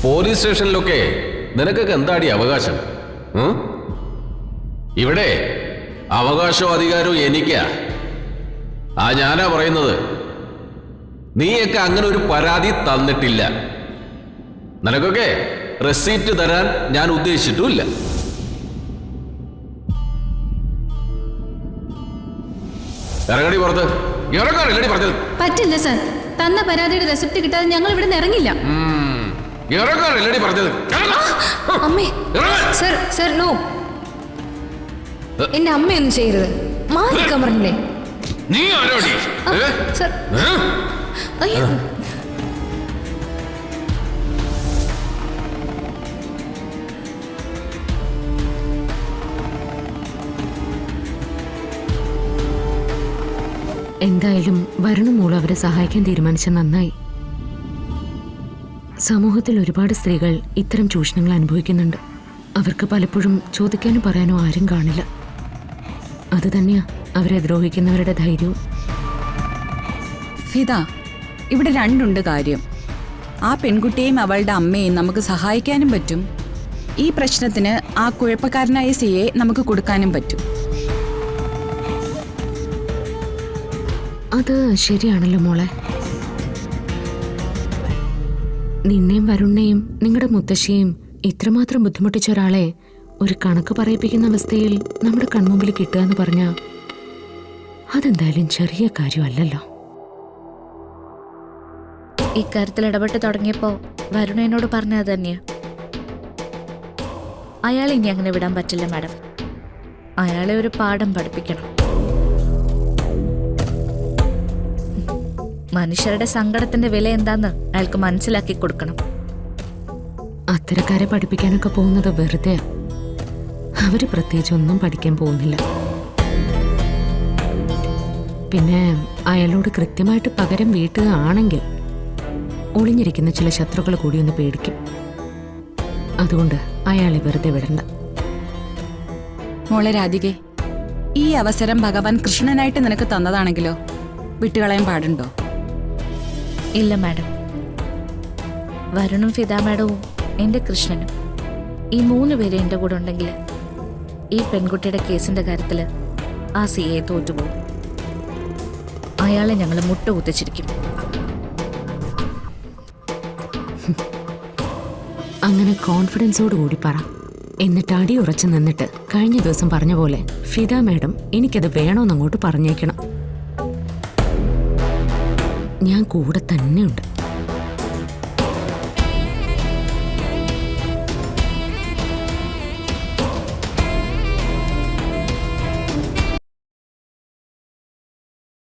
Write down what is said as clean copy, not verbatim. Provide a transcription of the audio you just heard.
Police സ്റ്റേഷനിലൊക്കെ നിനക്കൊക്കെ എന്താടി അവകാശം? ഇവിടെ അവകാശവും അധികാരവും എനിക്കാ. ഞാനാ പറയുന്നത്. നീയൊക്കെ അങ്ങനെ ഒരു പരാതി തന്നിട്ടില്ല. നിനക്കൊക്കെ റെസീപ്റ്റ് തരാൻ ഞാൻ ഉദ്ദേശിച്ചിട്ടുമില്ല. ഇറങ്ങടി പുറത്ത്. ഇറങ്ങാറില്ലടി പറഞ്ഞത്. പറ്റില്ല സർ, തന്ന പരാതിയുടെ റെസിപ്റ്റ് കിട്ടാതെ ഞങ്ങൾ ഇവിടെ നിന്ന് ഇറങ്ങില്ല. ഇറങ്ങാറില്ലടി പറഞ്ഞത്. അമ്മേ സർ, സർ നോ. എന്റെ അമ്മയൊന്നും ചെയ്യരുത്. മാറിക്കാൻ പറഞ്ഞില്ലേ? നീ ആരോടി? സർ അയ്യോ. എന്തായാലും വരുണമോൾ അവരെ സഹായിക്കാൻ തീരുമാനിച്ച നന്നായി. സമൂഹത്തിൽ ഒരുപാട് സ്ത്രീകൾ ഇത്തരം ചൂഷണങ്ങൾ അനുഭവിക്കുന്നുണ്ട്. അവർക്ക് പലപ്പോഴും ചോദിക്കാനും പറയാനോ ആരും കാണില്ല. അത് തന്നെയാ അവരെ ദ്രോഹിക്കുന്നവരുടെ ധൈര്യവും. ഫിദ, ഇവിടെ രണ്ടുണ്ട് കാര്യം. ആ പെൺകുട്ടിയെയും അവളുടെ അമ്മയെയും നമുക്ക് സഹായിക്കാനും പറ്റും. ഈ പ്രശ്നത്തിന് ആ കുഴപ്പക്കാരനായ സിയെ നമുക്ക് കൊടുക്കാനും പറ്റും. അത് ശരിയാണല്ലോ മോളെ. നിന്നെയും വരുണിനെയും നിങ്ങളുടെ മുത്തശ്ശിയെയും ഇത്രമാത്രം ബുദ്ധിമുട്ടിച്ച ഒരാളെ ഒരു കണക്ക് പറയിപ്പിക്കുന്ന അവസ്ഥയിൽ നമ്മുടെ കൺമുമ്പിൽ കിട്ടുക എന്ന് പറഞ്ഞാൽ അതെന്തായാലും ചെറിയ കാര്യമല്ലല്ലോ. ഇക്കാര്യത്തിൽ ഇടപെട്ട് തുടങ്ങിയപ്പോ വരുൺ എന്നോട് പറഞ്ഞത് തന്നെയാ. അയാൾ ഇനി അങ്ങനെ വിടാൻ പറ്റില്ല മാഡം. അയാളെ ഒരു പാഠം പഠിപ്പിക്കണം. മനുഷ്യരുടെ സങ്കടത്തിന്റെ വില എന്താന്ന് അയാൾക്ക് മനസ്സിലാക്കി കൊടുക്കണം. അത്തരക്കാരെ പഠിപ്പിക്കാനൊക്കെ പോകുന്നത് വെറുതെ. അവര് പ്രത്യേകിച്ച് ഒന്നും പഠിക്കാൻ പോകുന്നില്ല. പിന്നെ അയാളോട് കൃത്യമായിട്ട് പകരം വീട്ടുകയാണെങ്കിൽ ഒളിഞ്ഞിരിക്കുന്ന ചില ശത്രുക്കൾ കൂടി ഒന്ന് പേടിക്കും. അതുകൊണ്ട് അയാളെ വെറുതെ വിടണ്ട. മോളെ രാധികെ, ഈ അവസരം ഭഗവാൻ കൃഷ്ണനായിട്ട് നിനക്ക് തന്നതാണെങ്കിലോ വിട്ടുകളയാൻ പാടുണ്ടോ? ഇല്ല മാഡം. വരുണും ഫിദ മാഡവും എൻ്റെ കൃഷ്ണനും ഈ 3 പേര് എൻ്റെ കൂടെ ഉണ്ടെങ്കിൽ ഈ പെൺകുട്ടിയുടെ കേസിന്റെ കാര്യത്തിൽ ആ സിയെ തോറ്റുപോകും. അയാളെ ഞങ്ങൾ മുട്ടുകുത്തിച്ചിരിക്കും. അങ്ങനെ കോൺഫിഡൻസോടുകൂടി പറ. എന്നിട്ട് അടി ഉറച്ചു നിന്നിട്ട് കഴിഞ്ഞ ദിവസം പറഞ്ഞ പോലെ ഫിദ മാഡം എനിക്കത് വേണോന്നങ്ങോട്ട് പറഞ്ഞേക്കണം. ഞാൻ കൂടെ തന്നെയുണ്ട്.